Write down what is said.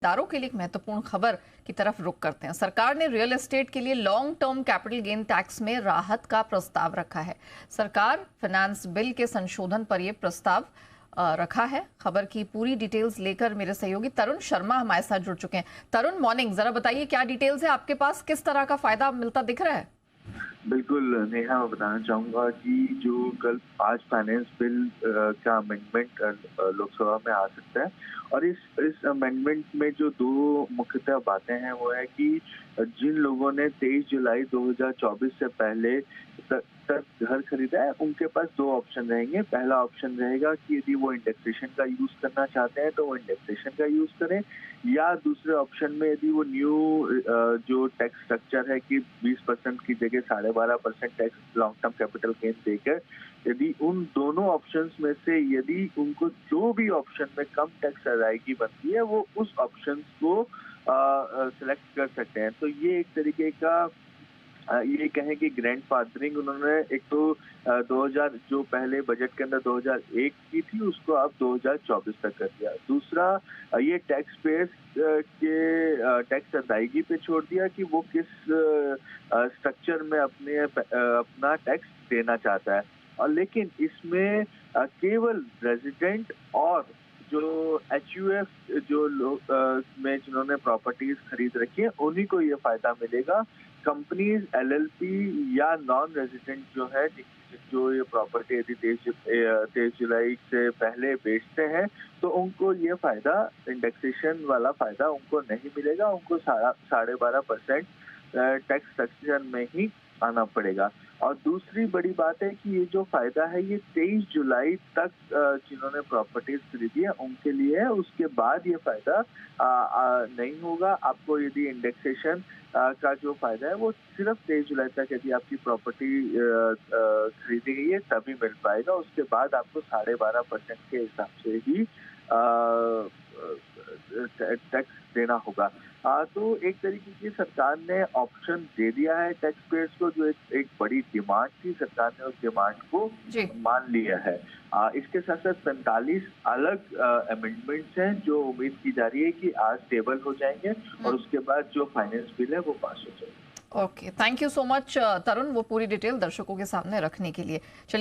दारों के लिए एक महत्वपूर्ण खबर की तरफ रुख करते हैं। सरकार ने रियल एस्टेट के लिए long term capital gain tax में राहत का प्रस्ताव रखा है। सरकार फाइनेंस बिल के संशोधन पर यह प्रस्ताव रखा है। खबर की पूरी डिटेल्स लेकर मेरे सहयोगी तरुण शर्मा हमारे साथ जुड़ चुके हैं। तरुण, मॉर्निंग। जरा बताइए क्या डिटेल्स है आपके पास, किस तरह का फायदा मिलता दिख रहा है? बिल्कुल नेहा, मैं बताना चाहूँगा कि जो कल आज फाइनेंस बिल का अमेंडमेंट लोकसभा में आ सकता है और इस अमेंडमेंट में जो दो मुख्यतः बातें हैं वो है कि जिन लोगों ने 23 जुलाई 2024 से पहले तक घर खरीदा है उनके पास दो ऑप्शन रहेंगे। पहला ऑप्शन रहेगा कि यदि वो इंडेक्सेशन का यूज करना चाहते हैं तो वो इंडेक्सेशन का यूज करें, या दूसरे ऑप्शन में यदि वो न्यू जो टैक्स स्ट्रक्चर है कि 20% की जगह 12.5% tax long term capital gain देकर, यदि उन दोनों ऑप्शंस में से यदि उनको जो भी ऑप्शन में कम टैक्स अदायगी बनती है वो उस ऑप्शन को सिलेक्ट कर सकते हैं। तो ये एक तरीके का ये कहें कि ग्रैंड फादरिंग उन्होंने एक तो 2000 जो पहले बजट के अंदर 2001 की थी उसको अब 2024 तक कर दिया। दूसरा, ये टैक्स पेयर्स के टैक्स अदायगी पे छोड़ दिया कि वो किस स्ट्रक्चर में अपना टैक्स देना चाहता है। और लेकिन इसमें केवल रेजिडेंट और जो एचयूएफ जो लोग में जिन्होंने प्रॉपर्टीज खरीद रखी है उन्हीं को ये फायदा मिलेगा। कंपनीज, एलएलपी या नॉन रेजिडेंट जो है जो ये प्रॉपर्टी यदि 23 जुलाई से पहले बेचते हैं तो उनको ये फायदा, इंडेक्सेशन वाला फायदा उनको नहीं मिलेगा। उनको 12.5% टैक्स सेक्शन में ही आना पड़ेगा। और दूसरी बड़ी बात है कि ये जो फायदा है ये 23 जुलाई तक जिन्होंने प्रॉपर्टीज खरीदी है उनके लिए है। उसके बाद ये फायदा नहीं होगा। आपको यदि इंडेक्सेशन का जो फायदा है वो सिर्फ 23 जुलाई तक यदि आपकी प्रॉपर्टी खरीदी गई है तभी मिल पाएगा। उसके बाद आपको 12.5% के हिसाब से ही टैक्स देना होगा। तो एक तरीके की सरकार ने ऑप्शन दे दिया है टैक्स पेयर्स को, जो एक बड़ी डिमांड थी। सरकार ने उस डिमांड को जी। मान लिया है। इसके साथ साथ 45 अलग अमेंडमेंट्स हैं जो उम्मीद की जा रही है कि आज टेबल हो जाएंगे और उसके बाद जो फाइनेंस बिल है वो पास हो जाएगा। Okay, thank you so much Tarun, वो पूरी डिटेल दर्शकों के सामने रखने के लिए। चलिए